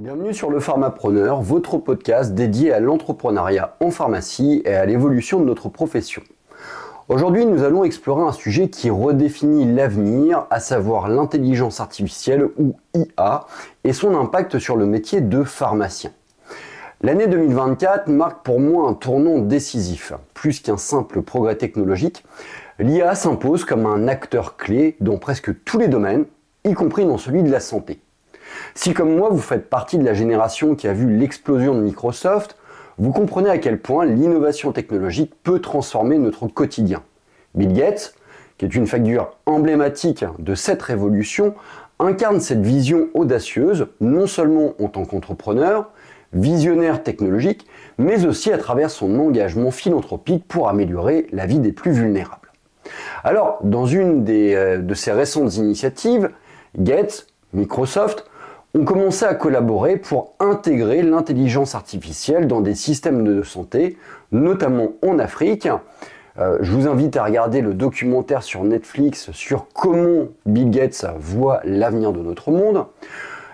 Bienvenue sur le Pharmapreneur, votre podcast dédié à l'entrepreneuriat en pharmacie et à l'évolution de notre profession. Aujourd'hui, nous allons explorer un sujet qui redéfinit l'avenir, à savoir l'intelligence artificielle ou IA et son impact sur le métier de pharmacien. L'année 2024 marque pour moi un tournant décisif. Plus qu'un simple progrès technologique, l'IA s'impose comme un acteur clé dans presque tous les domaines, y compris dans celui de la santé. Si comme moi vous faites partie de la génération qui a vu l'explosion de Microsoft, vous comprenez à quel point l'innovation technologique peut transformer notre quotidien. Bill Gates, qui est une figure emblématique de cette révolution, incarne cette vision audacieuse, non seulement en tant qu'entrepreneur, visionnaire technologique, mais aussi à travers son engagement philanthropique pour améliorer la vie des plus vulnérables. Alors, dans une de ses récentes initiatives, Gates, Microsoft, ont commencé à collaborer pour intégrer l'intelligence artificielle dans des systèmes de santé, notamment en Afrique. Je vous invite à regarder le documentaire sur Netflix sur comment Bill Gates voit l'avenir de notre monde.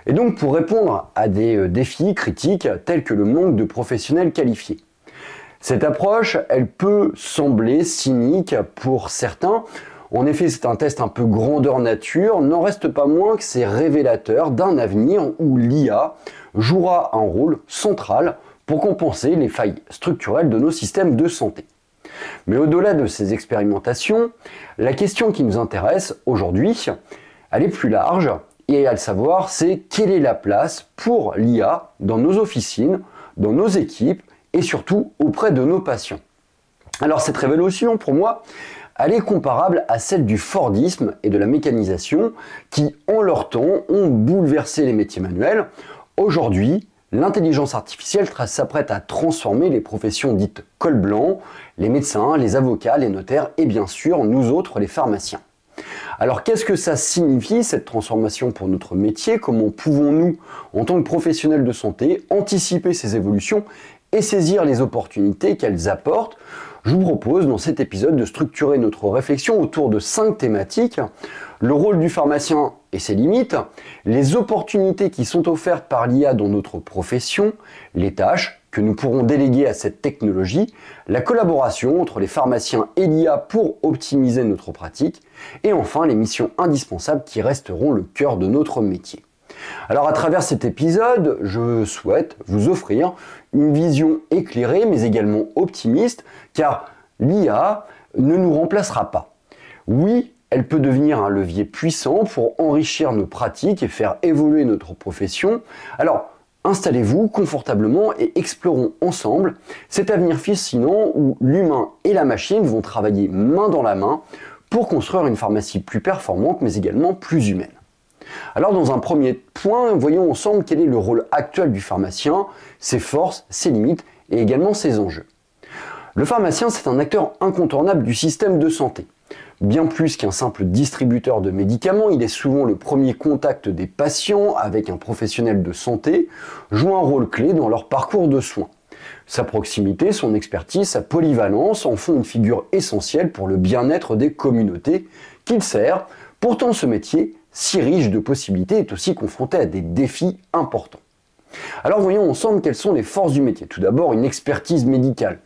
Et donc pour répondre à des défis critiques tels que le manque de professionnels qualifiés. Cette approche, elle peut sembler cynique pour certains. En effet, c'est un test un peu grandeur nature, n'en reste pas moins que c'est révélateur d'un avenir où l'IA jouera un rôle central pour compenser les failles structurelles de nos systèmes de santé. Mais au-delà de ces expérimentations, la question qui nous intéresse aujourd'hui, elle est plus large, et à le savoir, c'est quelle est la place pour l'IA dans nos officines, dans nos équipes et surtout auprès de nos patients. Alors cette révolution, pour moi, elle est comparable à celle du Fordisme et de la mécanisation qui, en leur temps, ont bouleversé les métiers manuels. Aujourd'hui, l'intelligence artificielle s'apprête à transformer les professions dites col blanc, les médecins, les avocats, les notaires et bien sûr, nous autres, les pharmaciens. Alors qu'est-ce que ça signifie cette transformation pour notre métier? Comment pouvons-nous, en tant que professionnels de santé, anticiper ces évolutions et saisir les opportunités qu'elles apportent? Je vous propose dans cet épisode de structurer notre réflexion autour de 5 thématiques. Le rôle du pharmacien et ses limites, les opportunités qui sont offertes par l'IA dans notre profession, les tâches que nous pourrons déléguer à cette technologie, la collaboration entre les pharmaciens et l'IA pour optimiser notre pratique, et enfin les missions indispensables qui resteront le cœur de notre métier. Alors à travers cet épisode, je souhaite vous offrir une vision éclairée mais également optimiste, car l'IA ne nous remplacera pas. Oui, elle peut devenir un levier puissant pour enrichir nos pratiques et faire évoluer notre profession. Alors, installez-vous confortablement et explorons ensemble cet avenir fascinant où l'humain et la machine vont travailler main dans la main pour construire une pharmacie plus performante mais également plus humaine. Alors dans un premier point, voyons ensemble quel est le rôle actuel du pharmacien, ses forces, ses limites et également ses enjeux. Le pharmacien, c'est un acteur incontournable du système de santé. Bien plus qu'un simple distributeur de médicaments, il est souvent le premier contact des patients avec un professionnel de santé, joue un rôle clé dans leur parcours de soins. Sa proximité, son expertise, sa polyvalence en font une figure essentielle pour le bien-être des communautés qu'il sert. Pourtant, ce métier, si riche de possibilités, est aussi confronté à des défis importants. Alors voyons ensemble quelles sont les forces du métier. Tout d'abord, une expertise médicale.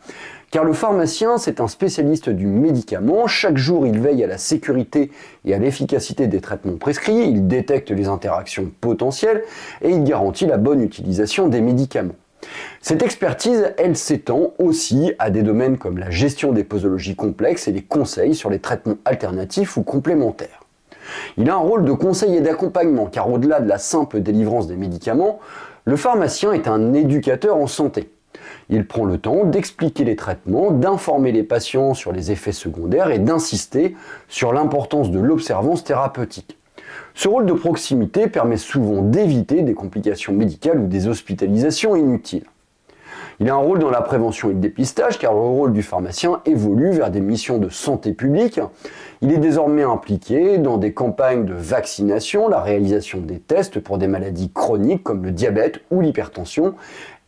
Car le pharmacien, c'est un spécialiste du médicament. Chaque jour, il veille à la sécurité et à l'efficacité des traitements prescrits, il détecte les interactions potentielles et il garantit la bonne utilisation des médicaments. Cette expertise, elle s'étend aussi à des domaines comme la gestion des posologies complexes et les conseils sur les traitements alternatifs ou complémentaires. Il a un rôle de conseil et d'accompagnement, car au-delà de la simple délivrance des médicaments, le pharmacien est un éducateur en santé. Il prend le temps d'expliquer les traitements, d'informer les patients sur les effets secondaires et d'insister sur l'importance de l'observance thérapeutique. Ce rôle de proximité permet souvent d'éviter des complications médicales ou des hospitalisations inutiles. Il a un rôle dans la prévention et le dépistage, car le rôle du pharmacien évolue vers des missions de santé publique. Il est désormais impliqué dans des campagnes de vaccination, la réalisation des tests pour des maladies chroniques comme le diabète ou l'hypertension,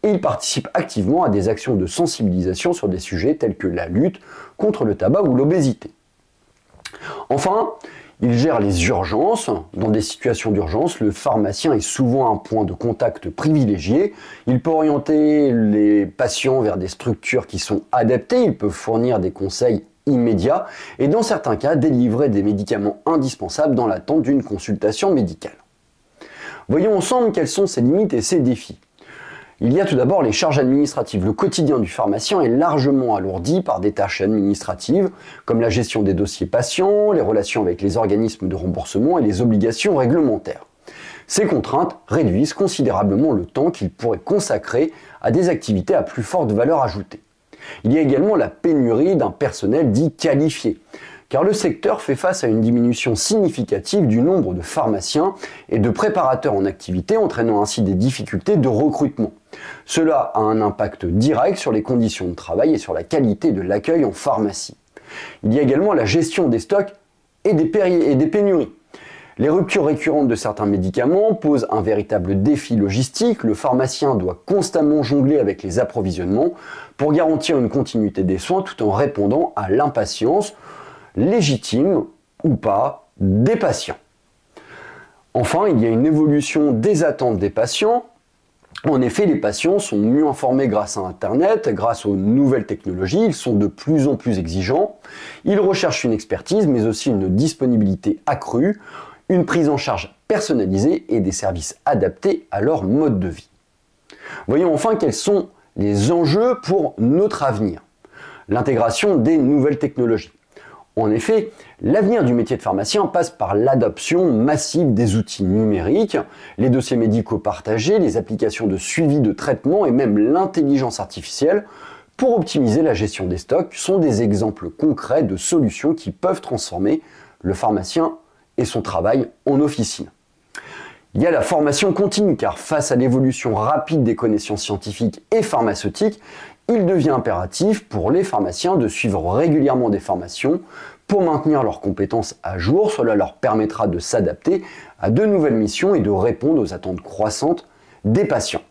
et il participe activement à des actions de sensibilisation sur des sujets tels que la lutte contre le tabac ou l'obésité. Enfin, Il gère les urgences. Dans des situations d'urgence, le pharmacien est souvent un point de contact privilégié. Il peut orienter les patients vers des structures qui sont adaptées. Il peut fournir des conseils immédiats et dans certains cas délivrer des médicaments indispensables dans l'attente d'une consultation médicale. Voyons ensemble quelles sont ses limites et ses défis. Il y a tout d'abord les charges administratives. Le quotidien du pharmacien est largement alourdi par des tâches administratives comme la gestion des dossiers patients, les relations avec les organismes de remboursement et les obligations réglementaires. Ces contraintes réduisent considérablement le temps qu'il pourrait consacrer à des activités à plus forte valeur ajoutée. Il y a également la pénurie d'un personnel dit qualifié, car le secteur fait face à une diminution significative du nombre de pharmaciens et de préparateurs en activité, entraînant ainsi des difficultés de recrutement. Cela a un impact direct sur les conditions de travail et sur la qualité de l'accueil en pharmacie. Il y a également la gestion des stocks et des pénuries. Les ruptures récurrentes de certains médicaments posent un véritable défi logistique. Le pharmacien doit constamment jongler avec les approvisionnements pour garantir une continuité des soins tout en répondant à l'impatience légitime ou pas des patients. Enfin, il y a une évolution des attentes des patients. En effet, les patients sont mieux informés grâce à Internet, grâce aux nouvelles technologies, ils sont de plus en plus exigeants. Ils recherchent une expertise, mais aussi une disponibilité accrue, une prise en charge personnalisée et des services adaptés à leur mode de vie. Voyons enfin quels sont les enjeux pour notre avenir. L'intégration des nouvelles technologies. En effet, l'avenir du métier de pharmacien passe par l'adoption massive des outils numériques, les dossiers médicaux partagés, les applications de suivi de traitement et même l'intelligence artificielle pour optimiser la gestion des stocks sont des exemples concrets de solutions qui peuvent transformer le pharmacien et son travail en officine. Il y a la formation continue car face à l'évolution rapide des connaissances scientifiques et pharmaceutiques, il devient impératif pour les pharmaciens de suivre régulièrement des formations pour maintenir leurs compétences à jour. Cela leur permettra de s'adapter à de nouvelles missions et de répondre aux attentes croissantes des patients.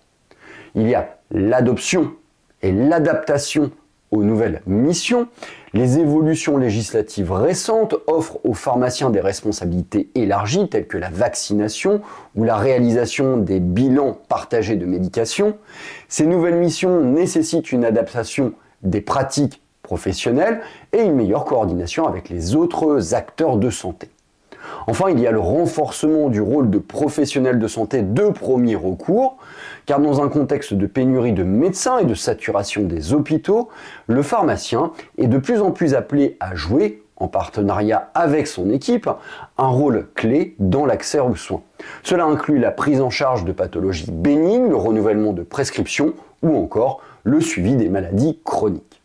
Il y a l'adoption et l'adaptation aux nouvelles missions. Les évolutions législatives récentes offrent aux pharmaciens des responsabilités élargies telles que la vaccination ou la réalisation des bilans partagés de médication. Ces nouvelles missions nécessitent une adaptation des pratiques professionnelles et une meilleure coordination avec les autres acteurs de santé. Enfin, il y a le renforcement du rôle de professionnels de santé de premier recours, car dans un contexte de pénurie de médecins et de saturation des hôpitaux, le pharmacien est de plus en plus appelé à jouer, en partenariat avec son équipe, un rôle clé dans l'accès aux soins. Cela inclut la prise en charge de pathologies bénignes, le renouvellement de prescriptions ou encore le suivi des maladies chroniques.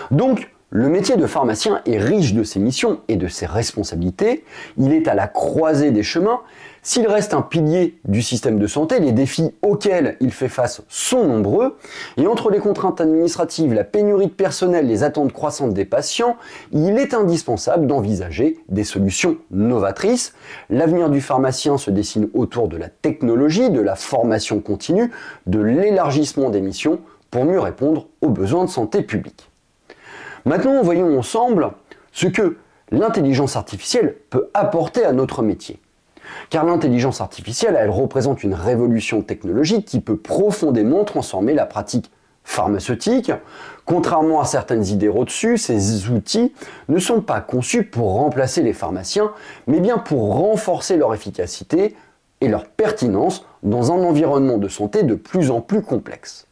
Donc, le métier de pharmacien est riche de ses missions et de ses responsabilités. Il est à la croisée des chemins. S'il reste un pilier du système de santé, les défis auxquels il fait face sont nombreux. Et entre les contraintes administratives, la pénurie de personnel, les attentes croissantes des patients, il est indispensable d'envisager des solutions novatrices. L'avenir du pharmacien se dessine autour de la technologie, de la formation continue, de l'élargissement des missions pour mieux répondre aux besoins de santé publique. Maintenant, voyons ensemble ce que l'intelligence artificielle peut apporter à notre métier. Car l'intelligence artificielle, elle représente une révolution technologique qui peut profondément transformer la pratique pharmaceutique. Contrairement à certaines idées reçues, ces outils ne sont pas conçus pour remplacer les pharmaciens, mais bien pour renforcer leur efficacité et leur pertinence dans un environnement de santé de plus en plus complexe.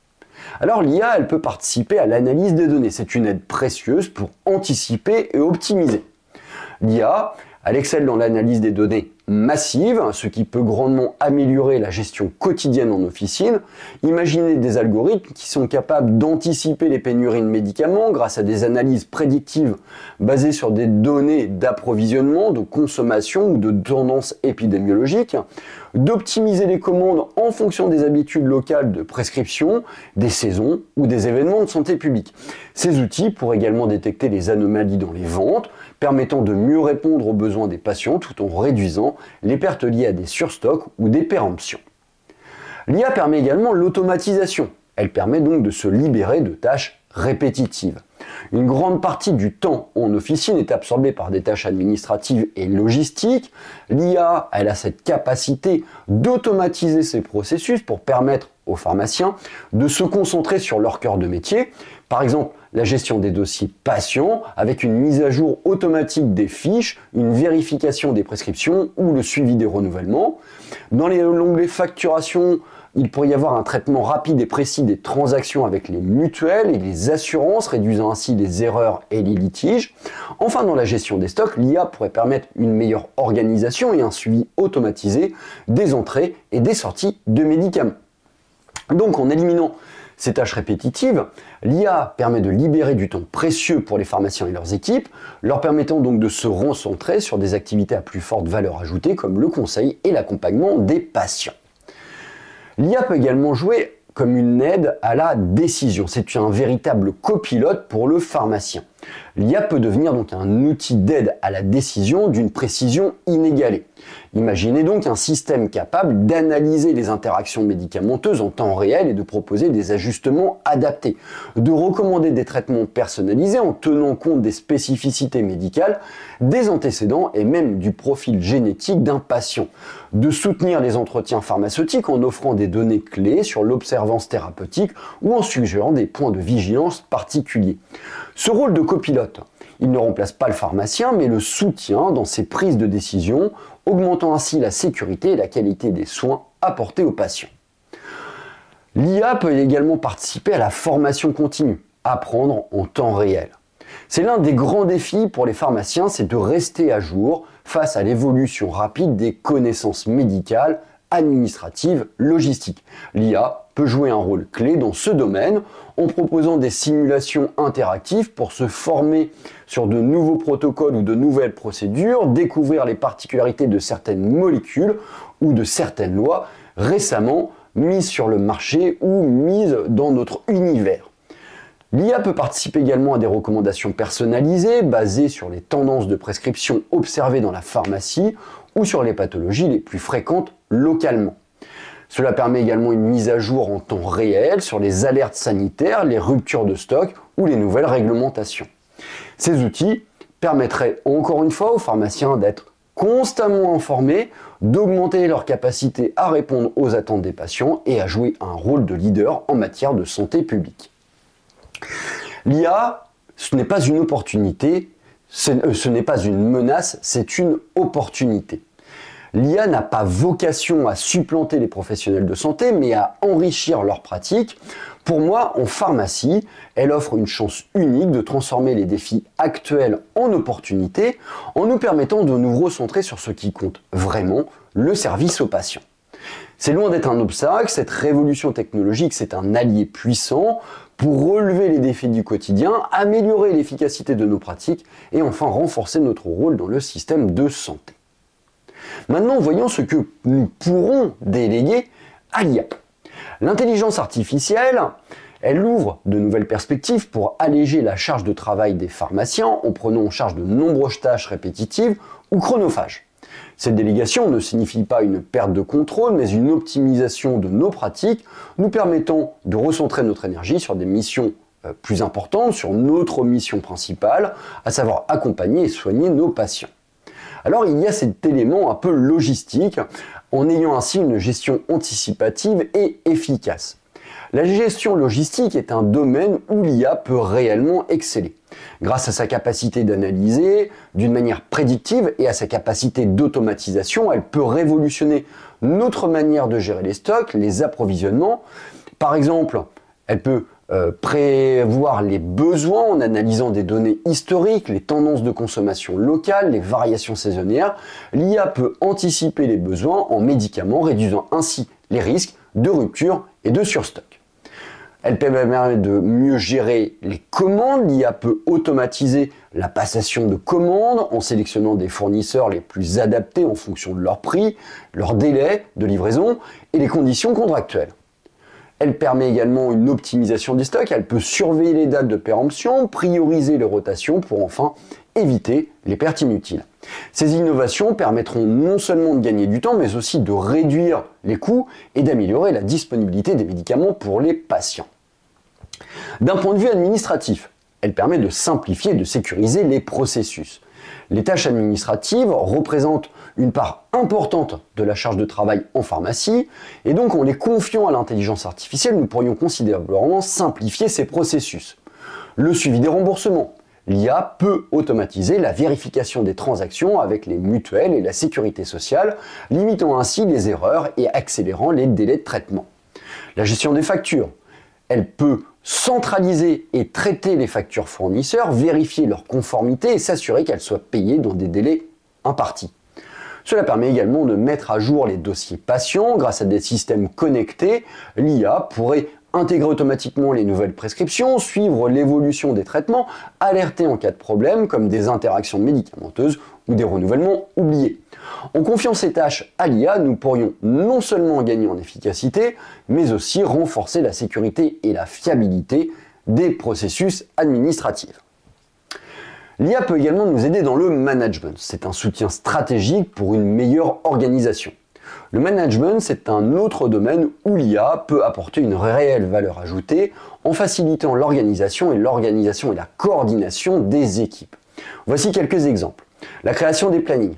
Alors l'IA, elle peut participer à l'analyse des données. C'est une aide précieuse pour anticiper et optimiser. L'IA, elle excelle dans l'analyse des données massives, ce qui peut grandement améliorer la gestion quotidienne en officine. Imaginez des algorithmes qui sont capables d'anticiper les pénuries de médicaments grâce à des analyses prédictives basées sur des données d'approvisionnement, de consommation ou de tendances épidémiologiques, d'optimiser les commandes en fonction des habitudes locales de prescription, des saisons ou des événements de santé publique. Ces outils pourraient également détecter les anomalies dans les ventes, permettant de mieux répondre aux besoins des patients tout en réduisant les pertes liées à des surstocks ou des péremptions. L'IA permet également l'automatisation. Elle permet donc de se libérer de tâches répétitives. Une grande partie du temps en officine est absorbée par des tâches administratives et logistiques. L'IA, elle a cette capacité d'automatiser ces processus pour permettre aux pharmaciens de se concentrer sur leur cœur de métier. Par exemple, la gestion des dossiers patients avec une mise à jour automatique des fiches, une vérification des prescriptions ou le suivi des renouvellements. Dans l'onglet facturation, il pourrait y avoir un traitement rapide et précis des transactions avec les mutuelles et les assurances, réduisant ainsi les erreurs et les litiges. Enfin, dans la gestion des stocks, l'IA pourrait permettre une meilleure organisation et un suivi automatisé des entrées et des sorties de médicaments. Donc, en éliminant ces tâches répétitives, l'IA permet de libérer du temps précieux pour les pharmaciens et leurs équipes, leur permettant donc de se recentrer sur des activités à plus forte valeur ajoutée comme le conseil et l'accompagnement des patients. L'IA peut également jouer comme une aide à la décision. C'est un véritable copilote pour le pharmacien. L'IA peut devenir donc un outil d'aide à la décision d'une précision inégalée. Imaginez donc un système capable d'analyser les interactions médicamenteuses en temps réel et de proposer des ajustements adaptés, de recommander des traitements personnalisés en tenant compte des spécificités médicales, des antécédents et même du profil génétique d'un patient, de soutenir les entretiens pharmaceutiques en offrant des données clés sur l'observance thérapeutique ou en suggérant des points de vigilance particuliers. Ce rôle de copilote, il ne remplace pas le pharmacien, mais le soutient dans ses prises de décision, augmentant ainsi la sécurité et la qualité des soins apportés aux patients. L'IA peut également participer à la formation continue, apprendre en temps réel. C'est l'un des grands défis pour les pharmaciens, c'est de rester à jour face à l'évolution rapide des connaissances médicales, administratives, logistiques. L'IA peut jouer un rôle clé dans ce domaine en proposant des simulations interactives pour se former sur de nouveaux protocoles ou de nouvelles procédures, découvrir les particularités de certaines molécules ou de certaines lois récemment mises sur le marché ou mises dans notre univers. L'IA peut participer également à des recommandations personnalisées basées sur les tendances de prescription observées dans la pharmacie ou sur les pathologies les plus fréquentes localement. Cela permet également une mise à jour en temps réel sur les alertes sanitaires, les ruptures de stock ou les nouvelles réglementations. Ces outils permettraient encore une fois aux pharmaciens d'être constamment informés, d'augmenter leur capacité à répondre aux attentes des patients et à jouer un rôle de leader en matière de santé publique. L'IA, ce n'est pas une opportunité, ce n'est pas une menace, c'est une opportunité. L'IA n'a pas vocation à supplanter les professionnels de santé, mais à enrichir leurs pratiques. Pour moi, en pharmacie, elle offre une chance unique de transformer les défis actuels en opportunités, en nous permettant de nous recentrer sur ce qui compte vraiment, le service aux patients. C'est loin d'être un obstacle, cette révolution technologique, c'est un allié puissant pour relever les défis du quotidien, améliorer l'efficacité de nos pratiques et enfin renforcer notre rôle dans le système de santé. Maintenant, voyons ce que nous pourrons déléguer à l'IA. L'intelligence artificielle, elle ouvre de nouvelles perspectives pour alléger la charge de travail des pharmaciens en prenant en charge de nombreuses tâches répétitives ou chronophages. Cette délégation ne signifie pas une perte de contrôle, mais une optimisation de nos pratiques, nous permettant de recentrer notre énergie sur des missions plus importantes, sur notre mission principale, à savoir accompagner et soigner nos patients. Alors il y a cet élément un peu logistique, en ayant ainsi une gestion anticipative et efficace. La gestion logistique est un domaine où l'IA peut réellement exceller. Grâce à sa capacité d'analyser d'une manière prédictive et à sa capacité d'automatisation, elle peut révolutionner notre manière de gérer les stocks, les approvisionnements. Par exemple, elle peut prévoir les besoins en analysant des données historiques, les tendances de consommation locales, les variations saisonnières. L'IA peut anticiper les besoins en médicaments, réduisant ainsi les risques de rupture et de surstock. Elle permet de mieux gérer les commandes. L'IA peut automatiser la passation de commandes en sélectionnant des fournisseurs les plus adaptés en fonction de leur prix, leur délai de livraison et les conditions contractuelles. Elle permet également une optimisation des stocks. Elle peut surveiller les dates de péremption, prioriser les rotations pour enfin éviter les pertes inutiles. Ces innovations permettront non seulement de gagner du temps, mais aussi de réduire les coûts et d'améliorer la disponibilité des médicaments pour les patients. D'un point de vue administratif, elle permet de simplifier et de sécuriser les processus. Les tâches administratives représentent une part importante de la charge de travail en pharmacie, et donc en les confiant à l'intelligence artificielle, nous pourrions considérablement simplifier ces processus. Le suivi des remboursements. L'IA peut automatiser la vérification des transactions avec les mutuelles et la sécurité sociale, limitant ainsi les erreurs et accélérant les délais de traitement. La gestion des factures. Elle peut centraliser et traiter les factures fournisseurs, vérifier leur conformité et s'assurer qu'elles soient payées dans des délais impartis. Cela permet également de mettre à jour les dossiers patients grâce à des systèmes connectés. L'IA pourrait intégrer automatiquement les nouvelles prescriptions, suivre l'évolution des traitements, alerter en cas de problème comme des interactions médicamenteuses ou des renouvellements oubliés. En confiant ces tâches à l'IA, nous pourrions non seulement gagner en efficacité, mais aussi renforcer la sécurité et la fiabilité des processus administratifs. L'IA peut également nous aider dans le management. C'est un soutien stratégique pour une meilleure organisation. Le management, c'est un autre domaine où l'IA peut apporter une réelle valeur ajoutée en facilitant l'organisation et la coordination des équipes. Voici quelques exemples. La création des plannings.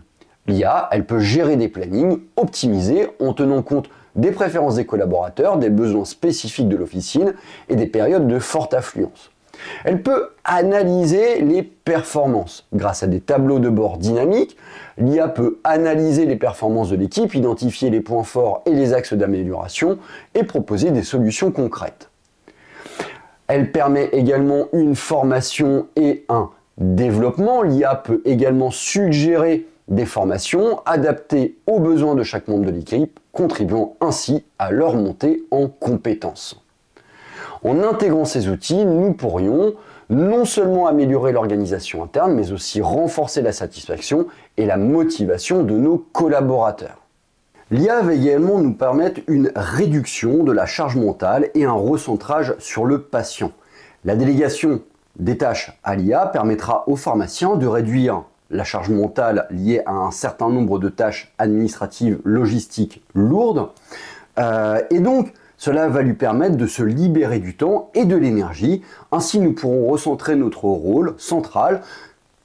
L'IA, elle peut gérer des plannings optimisés en tenant compte des préférences des collaborateurs, des besoins spécifiques de l'officine et des périodes de forte affluence. Elle peut analyser les performances. Grâce à des tableaux de bord dynamiques, l'IA peut analyser les performances de l'équipe, identifier les points forts et les axes d'amélioration et proposer des solutions concrètes. Elle permet également une formation et un développement. L'IA peut également suggérer des formations adaptées aux besoins de chaque membre de l'équipe, contribuant ainsi à leur montée en compétences. En intégrant ces outils, nous pourrions non seulement améliorer l'organisation interne, mais aussi renforcer la satisfaction et la motivation de nos collaborateurs. L'IA va également nous permettre une réduction de la charge mentale et un recentrage sur le patient. La délégation des tâches à l'IA permettra aux pharmaciens de réduire la charge mentale liée à un certain nombre de tâches administratives, logistiques lourdes. Et donc, cela va lui permettre de se libérer du temps et de l'énergie. Ainsi, nous pourrons recentrer notre rôle central,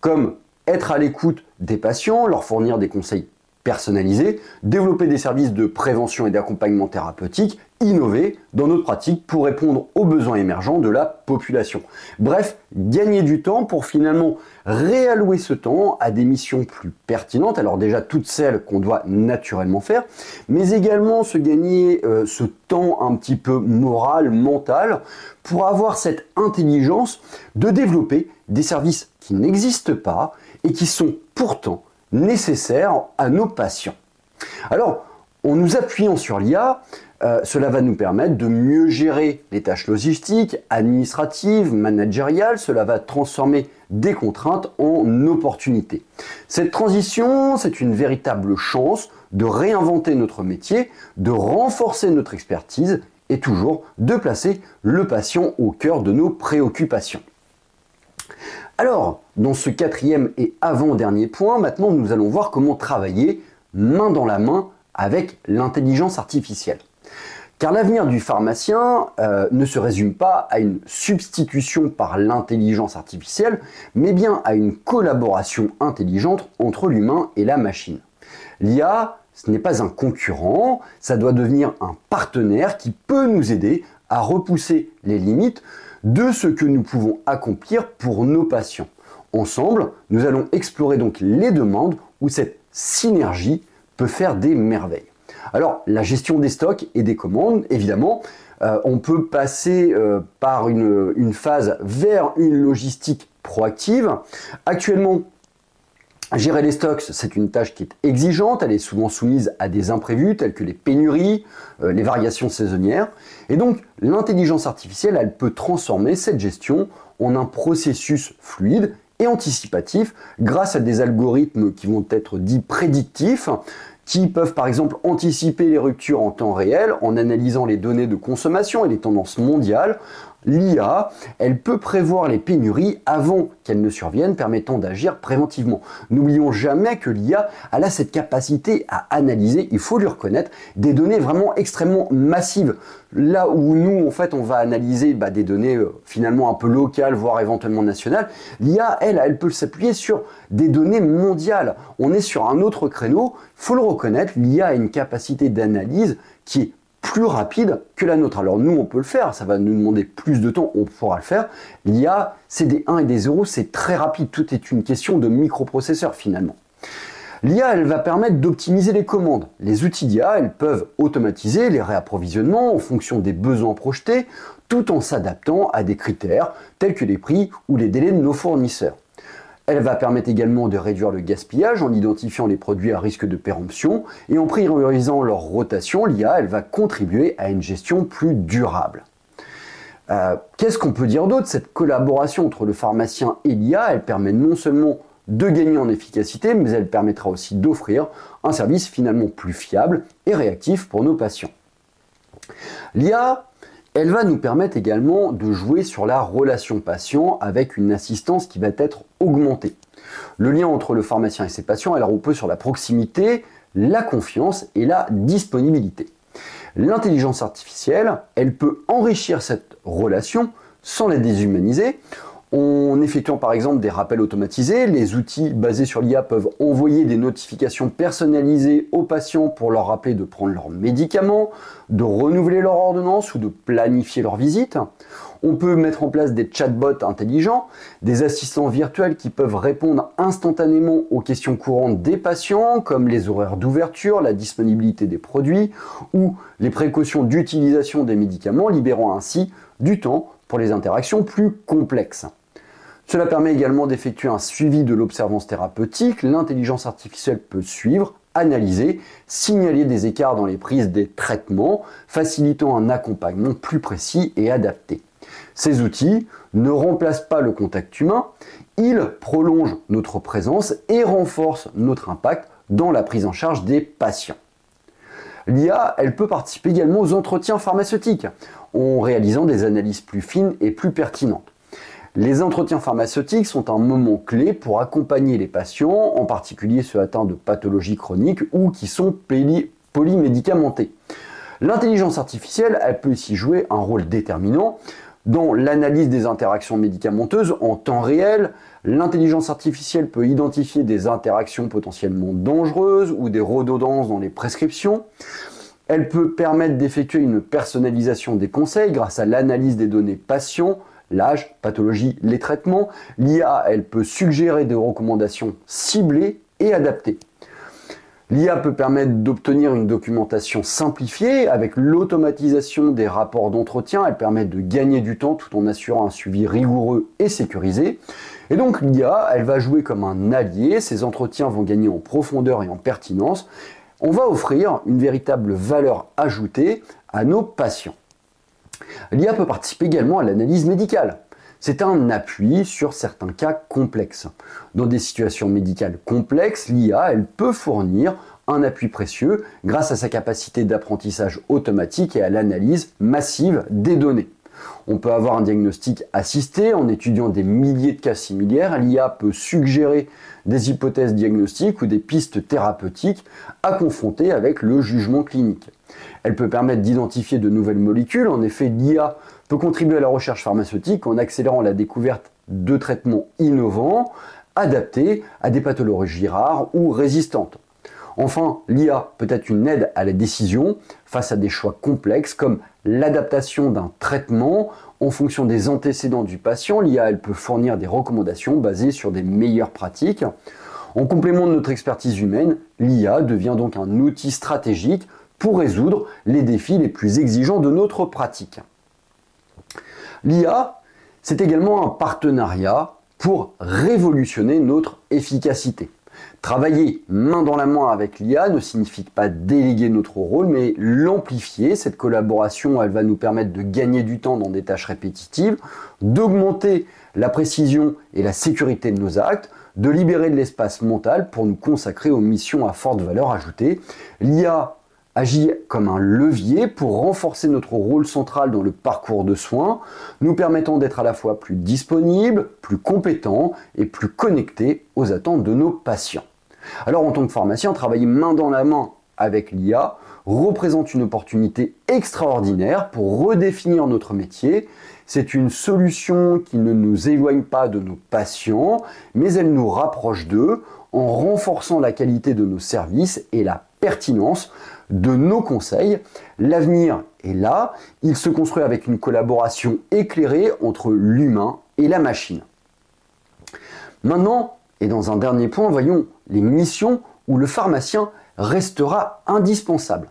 comme être à l'écoute des patients, leur fournir des conseils personnalisés, développer des services de prévention et d'accompagnement thérapeutique, innover dans notre pratique pour répondre aux besoins émergents de la population. Bref, gagner du temps pour finalement réallouer ce temps à des missions plus pertinentes, alors déjà toutes celles qu'on doit naturellement faire, mais également se gagner ce temps un petit peu moral, mental, pour avoir cette intelligence de développer des services qui n'existent pas et qui sont pourtant nécessaires à nos patients. Alors, en nous appuyant sur l'IA, cela va nous permettre de mieux gérer les tâches logistiques, administratives, managériales. Cela va transformer des contraintes en opportunités. Cette transition, c'est une véritable chance de réinventer notre métier, de renforcer notre expertise et toujours de placer le patient au cœur de nos préoccupations. Alors, dans ce quatrième et avant-dernier point, maintenant nous allons voir comment travailler main dans la main avec l'intelligence artificielle. Car l'avenir du pharmacien ne se résume pas à une substitution par l'intelligence artificielle, mais bien à une collaboration intelligente entre l'humain et la machine. L'IA, ce n'est pas un concurrent, ça doit devenir un partenaire qui peut nous aider à repousser les limites de ce que nous pouvons accomplir pour nos patients. Ensemble, nous allons explorer donc les demandes où cette synergie peut faire des merveilles. Alors, la gestion des stocks et des commandes, évidemment, on peut passer par une phase vers une logistique proactive. Actuellement, gérer les stocks, c'est une tâche qui est exigeante, elle est souvent soumise à des imprévus tels que les pénuries, les variations saisonnières. Et donc, l'intelligence artificielle, elle peut transformer cette gestion en un processus fluide et anticipatif grâce à des algorithmes qui vont être dits prédictifs, qui peuvent par exemple anticiper les ruptures en temps réel en analysant les données de consommation et les tendances mondiales. L'IA, elle peut prévoir les pénuries avant qu'elles ne surviennent, permettant d'agir préventivement. N'oublions jamais que l'IA, elle a cette capacité à analyser, il faut lui reconnaître, des données vraiment extrêmement massives Là où nous, en fait, on va analyser des données finalement un peu locales, voire éventuellement nationales, l'IA, elle peut s'appuyer sur des données mondiales. On est sur un autre créneau, il faut le reconnaître, l'IA a une capacité d'analyse qui est plus rapide que la nôtre. Alors nous, on peut le faire, ça va nous demander plus de temps, on pourra le faire. L'IA, c'est des 1 et des 0, c'est très rapide, tout est une question de microprocesseur finalement. L'IA, elle va permettre d'optimiser les commandes. Les outils d'IA, elles peuvent automatiser les réapprovisionnements en fonction des besoins projetés, tout en s'adaptant à des critères tels que les prix ou les délais de nos fournisseurs. Elle va permettre également de réduire le gaspillage en identifiant les produits à risque de péremption et en priorisant leur rotation, l'IA, elle va contribuer à une gestion plus durable. Qu'est-ce qu'on peut dire d'autre? Cette collaboration entre le pharmacien et l'IA, elle permet non seulement de gagner en efficacité, mais elle permettra aussi d'offrir un service finalement plus fiable et réactif pour nos patients. L'IA, elle va nous permettre également de jouer sur la relation patient avec une assistance qui va être augmentée. Le lien entre le pharmacien et ses patients, elle repose sur la proximité, la confiance et la disponibilité. L'intelligence artificielle, elle peut enrichir cette relation sans la déshumaniser. En effectuant par exemple des rappels automatisés, les outils basés sur l'IA peuvent envoyer des notifications personnalisées aux patients pour leur rappeler de prendre leurs médicaments, de renouveler leur ordonnance ou de planifier leur visite. On peut mettre en place des chatbots intelligents, des assistants virtuels qui peuvent répondre instantanément aux questions courantes des patients, comme les horaires d'ouverture, la disponibilité des produits ou les précautions d'utilisation des médicaments, libérant ainsi du temps pour les interactions plus complexes. Cela permet également d'effectuer un suivi de l'observance thérapeutique. L'intelligence artificielle peut suivre, analyser, signaler des écarts dans les prises des traitements, facilitant un accompagnement plus précis et adapté. Ces outils ne remplacent pas le contact humain, ils prolongent notre présence et renforcent notre impact dans la prise en charge des patients. L'IA, elle peut participer également aux entretiens pharmaceutiques en réalisant des analyses plus fines et plus pertinentes. Les entretiens pharmaceutiques sont un moment clé pour accompagner les patients, en particulier ceux atteints de pathologies chroniques ou qui sont polymédicamentés. L'intelligence artificielle, elle peut ici jouer un rôle déterminant dans l'analyse des interactions médicamenteuses en temps réel. L'intelligence artificielle peut identifier des interactions potentiellement dangereuses ou des redondances dans les prescriptions. Elle peut permettre d'effectuer une personnalisation des conseils grâce à l'analyse des données patients, l'âge, pathologie, les traitements. L'IA, elle peut suggérer des recommandations ciblées et adaptées. L'IA peut permettre d'obtenir une documentation simplifiée avec l'automatisation des rapports d'entretien. Elle permet de gagner du temps tout en assurant un suivi rigoureux et sécurisé. Et donc l'IA, elle va jouer comme un allié. Ces entretiens vont gagner en profondeur et en pertinence. On va offrir une véritable valeur ajoutée à nos patients. L'IA peut participer également à l'analyse médicale. C'est un appui sur certains cas complexes. Dans des situations médicales complexes, l'IA, elle peut fournir un appui précieux grâce à sa capacité d'apprentissage automatique et à l'analyse massive des données. On peut avoir un diagnostic assisté en étudiant des milliers de cas similaires. L'IA peut suggérer des hypothèses diagnostiques ou des pistes thérapeutiques à confronter avec le jugement clinique. Elle peut permettre d'identifier de nouvelles molécules. En effet, l'IA peut contribuer à la recherche pharmaceutique en accélérant la découverte de traitements innovants, adaptés à des pathologies rares ou résistantes. Enfin, l'IA peut être une aide à la décision face à des choix complexes comme l'adaptation d'un traitement en fonction des antécédents du patient. L'IA, elle peut fournir des recommandations basées sur des meilleures pratiques. En complément de notre expertise humaine, l'IA devient donc un outil stratégique pour résoudre les défis les plus exigeants de notre pratique. L'IA, c'est également un partenariat pour révolutionner notre efficacité. Travailler main dans la main avec l'IA ne signifie pas déléguer notre rôle, mais l'amplifier. Cette collaboration, elle va nous permettre de gagner du temps dans des tâches répétitives, d'augmenter la précision et la sécurité de nos actes, de libérer de l'espace mental pour nous consacrer aux missions à forte valeur ajoutée. L'IA agit comme un levier pour renforcer notre rôle central dans le parcours de soins, nous permettant d'être à la fois plus disponibles, plus compétents et plus connectés aux attentes de nos patients. Alors en tant que pharmacien, travailler main dans la main avec l'IA représente une opportunité extraordinaire pour redéfinir notre métier. C'est une solution qui ne nous éloigne pas de nos patients, mais elle nous rapproche d'eux en renforçant la qualité de nos services et la pertinence de nos conseils. L'avenir est là, il se construit avec une collaboration éclairée entre l'humain et la machine. Maintenant, et dans un dernier point, voyons les missions où le pharmacien restera indispensable.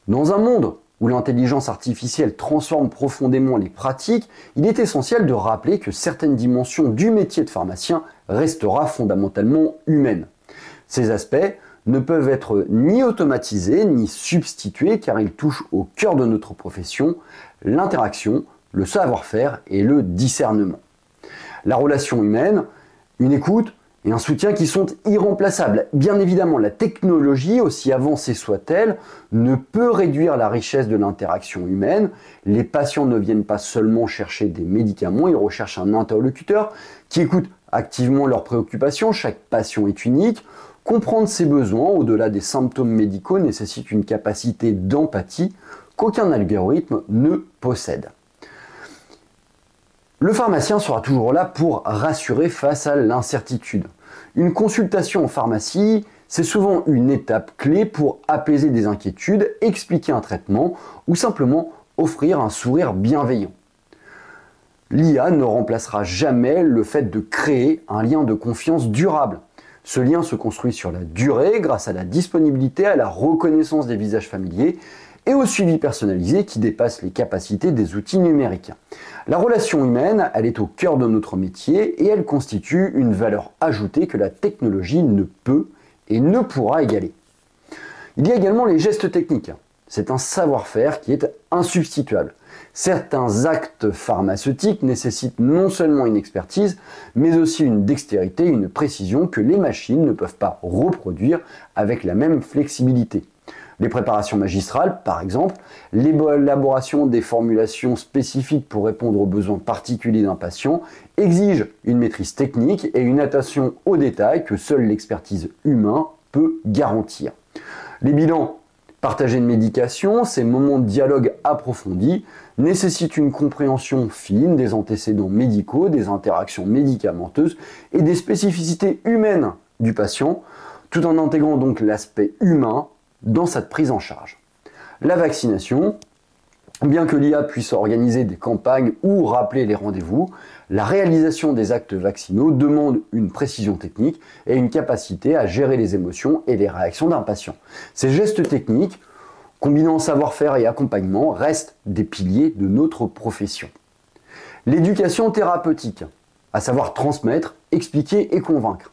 Dans un monde où l'intelligence artificielle transforme profondément les pratiques, il est essentiel de rappeler que certaines dimensions du métier de pharmacien restera fondamentalement humaine. Ces aspects ne peuvent être ni automatisés ni substitués car ils touchent au cœur de notre profession, l'interaction, le savoir-faire et le discernement. La relation humaine, une écoute et un soutien qui sont irremplaçables. Bien évidemment, la technologie, aussi avancée soit-elle, ne peut réduire la richesse de l'interaction humaine. Les patients ne viennent pas seulement chercher des médicaments, ils recherchent un interlocuteur qui écoute activement leurs préoccupations. Chaque patient est unique. Comprendre ses besoins au-delà des symptômes médicaux nécessite une capacité d'empathie qu'aucun algorithme ne possède. Le pharmacien sera toujours là pour rassurer face à l'incertitude. Une consultation en pharmacie, c'est souvent une étape clé pour apaiser des inquiétudes, expliquer un traitement ou simplement offrir un sourire bienveillant. L'IA ne remplacera jamais le fait de créer un lien de confiance durable. Ce lien se construit sur la durée grâce à la disponibilité, à la reconnaissance des visages familiers et au suivi personnalisé qui dépasse les capacités des outils numériques. La relation humaine, elle est au cœur de notre métier et elle constitue une valeur ajoutée que la technologie ne peut et ne pourra égaler. Il y a également les gestes techniques. C'est un savoir-faire qui est insubstituable. Certains actes pharmaceutiques nécessitent non seulement une expertise, mais aussi une dextérité, une précision que les machines ne peuvent pas reproduire avec la même flexibilité. Les préparations magistrales, par exemple, l'élaboration des formulations spécifiques pour répondre aux besoins particuliers d'un patient exigent une maîtrise technique et une attention aux détails que seule l'expertise humaine peut garantir. Les bilans partagés de médication, ces moments de dialogue approfondis, nécessitent une compréhension fine des antécédents médicaux, des interactions médicamenteuses et des spécificités humaines du patient, tout en intégrant donc l'aspect humain dans cette prise en charge. La vaccination, bien que l'IA puisse organiser des campagnes ou rappeler les rendez-vous, la réalisation des actes vaccinaux demande une précision technique et une capacité à gérer les émotions et les réactions d'un patient. Ces gestes techniques, combinant savoir-faire et accompagnement, restent des piliers de notre profession. L'éducation thérapeutique, à savoir transmettre, expliquer et convaincre.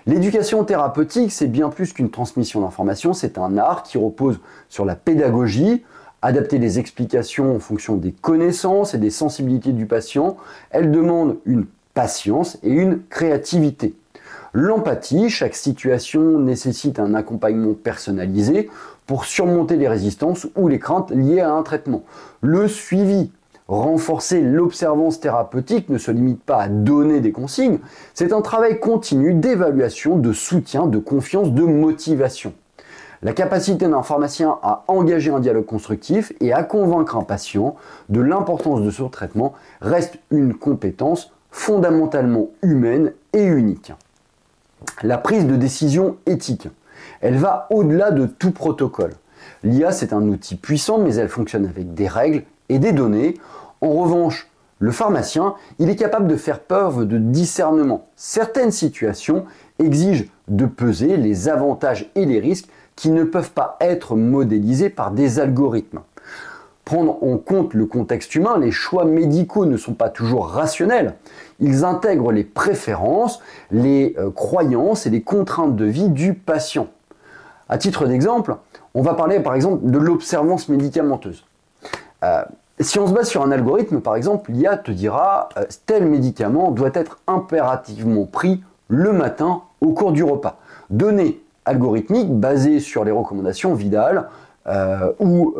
L'éducation thérapeutique, c'est bien plus qu'une transmission d'informations, c'est un art qui repose sur la pédagogie, adapter les explications en fonction des connaissances et des sensibilités du patient. Elle demande une patience et une créativité. L'empathie, chaque situation nécessite un accompagnement personnalisé pour surmonter les résistances ou les craintes liées à un traitement. Le suivi, renforcer l'observance thérapeutique ne se limite pas à donner des consignes, c'est un travail continu d'évaluation, de soutien, de confiance, de motivation. La capacité d'un pharmacien à engager un dialogue constructif et à convaincre un patient de l'importance de son traitement reste une compétence fondamentalement humaine et unique. La prise de décision éthique, elle va au-delà de tout protocole. L'IA, c'est un outil puissant, mais elle fonctionne avec des règles et des données. En revanche, le pharmacien, il est capable de faire preuve de discernement. Certaines situations exigent de peser les avantages et les risques qui ne peuvent pas être modélisés par des algorithmes. Prendre en compte le contexte humain, les choix médicaux ne sont pas toujours rationnels. Ils intègrent les préférences, les croyances et les contraintes de vie du patient. À titre d'exemple, on va parler par exemple de l'observance médicamenteuse. Si on se base sur un algorithme, par exemple, l'IA te dira tel médicament doit être impérativement pris le matin au cours du repas. Données algorithmiques basées sur les recommandations Vidal ou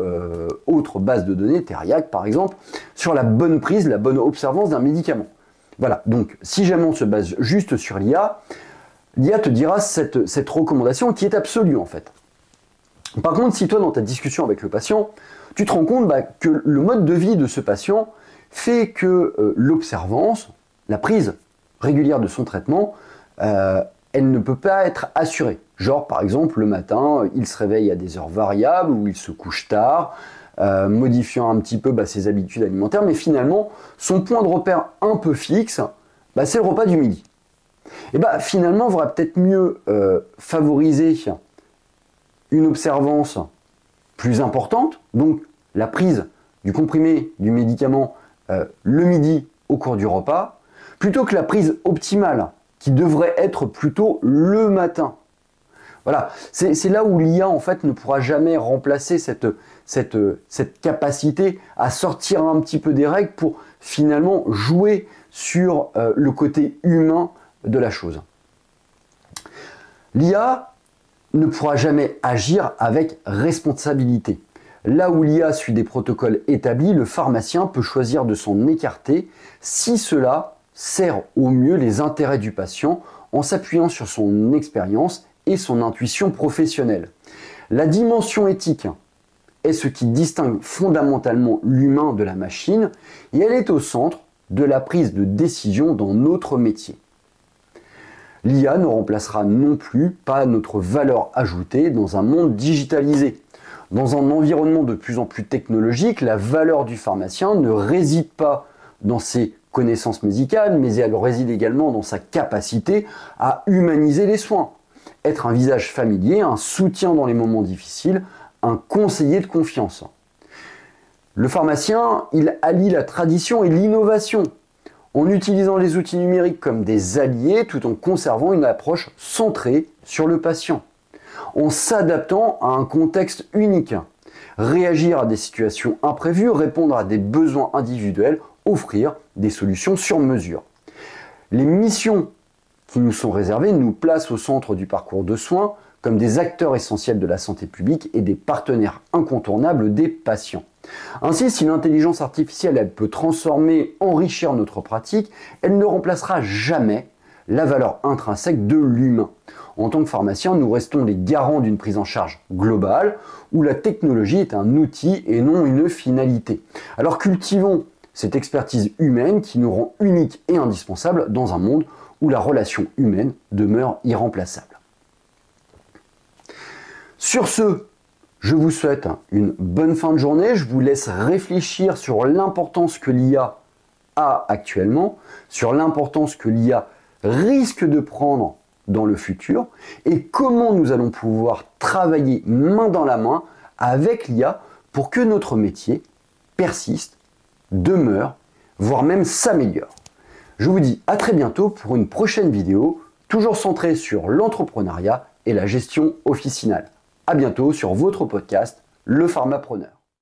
autres bases de données, Teriac par exemple, sur la bonne prise, la bonne observance d'un médicament. Voilà, donc si jamais on se base juste sur l'IA, l'IA te dira cette recommandation qui est absolue en fait. Par contre, si toi, dans ta discussion avec le patient, tu te rends compte que le mode de vie de ce patient fait que l'observance, la prise régulière de son traitement, elle ne peut pas être assurée. Genre, par exemple, le matin, il se réveille à des heures variables ou il se couche tard, modifiant un petit peu ses habitudes alimentaires, mais finalement, son point de repère un peu fixe, c'est le repas du midi. Et finalement, il vaudra peut-être mieux favoriser une observance plus importante, donc la prise du comprimé du médicament le midi au cours du repas, plutôt que la prise optimale, qui devrait être plutôt le matin. Voilà, c'est là où l'IA en fait ne pourra jamais remplacer cette capacité à sortir un petit peu des règles pour finalement jouer sur le côté humain de la chose. L'IA ne pourra jamais agir avec responsabilité. Là où l'IA suit des protocoles établis, le pharmacien peut choisir de s'en écarter si cela sert au mieux les intérêts du patient en s'appuyant sur son expérience et son intuition professionnelle. La dimension éthique est ce qui distingue fondamentalement l'humain de la machine et elle est au centre de la prise de décision dans notre métier. L'IA ne remplacera non plus pas notre valeur ajoutée dans un monde digitalisé. Dans un environnement de plus en plus technologique, la valeur du pharmacien ne réside pas dans ses connaissances médicales, mais elle réside également dans sa capacité à humaniser les soins. Être un visage familier, un soutien dans les moments difficiles, un conseiller de confiance. Le pharmacien, il allie la tradition et l'innovation en utilisant les outils numériques comme des alliés tout en conservant une approche centrée sur le patient, en s'adaptant à un contexte unique, réagir à des situations imprévues, répondre à des besoins individuels, offrir des solutions sur mesure. Les missions qui nous sont réservées nous placent au centre du parcours de soins comme des acteurs essentiels de la santé publique et des partenaires incontournables des patients. Ainsi, si l'intelligence artificielle elle peut transformer, enrichir notre pratique, elle ne remplacera jamais la valeur intrinsèque de l'humain. En tant que pharmacien, nous restons les garants d'une prise en charge globale où la technologie est un outil et non une finalité. Alors cultivons cette expertise humaine qui nous rend uniques et indispensables dans un monde où la relation humaine demeure irremplaçable. Sur ce, je vous souhaite une bonne fin de journée. Je vous laisse réfléchir sur l'importance que l'IA a actuellement, sur l'importance que l'IA risque de prendre dans le futur et comment nous allons pouvoir travailler main dans la main avec l'IA pour que notre métier persiste, demeure, voire même s'améliore. Je vous dis à très bientôt pour une prochaine vidéo, toujours centrée sur l'entrepreneuriat et la gestion officinale. À bientôt sur votre podcast, Le Pharmapreneur.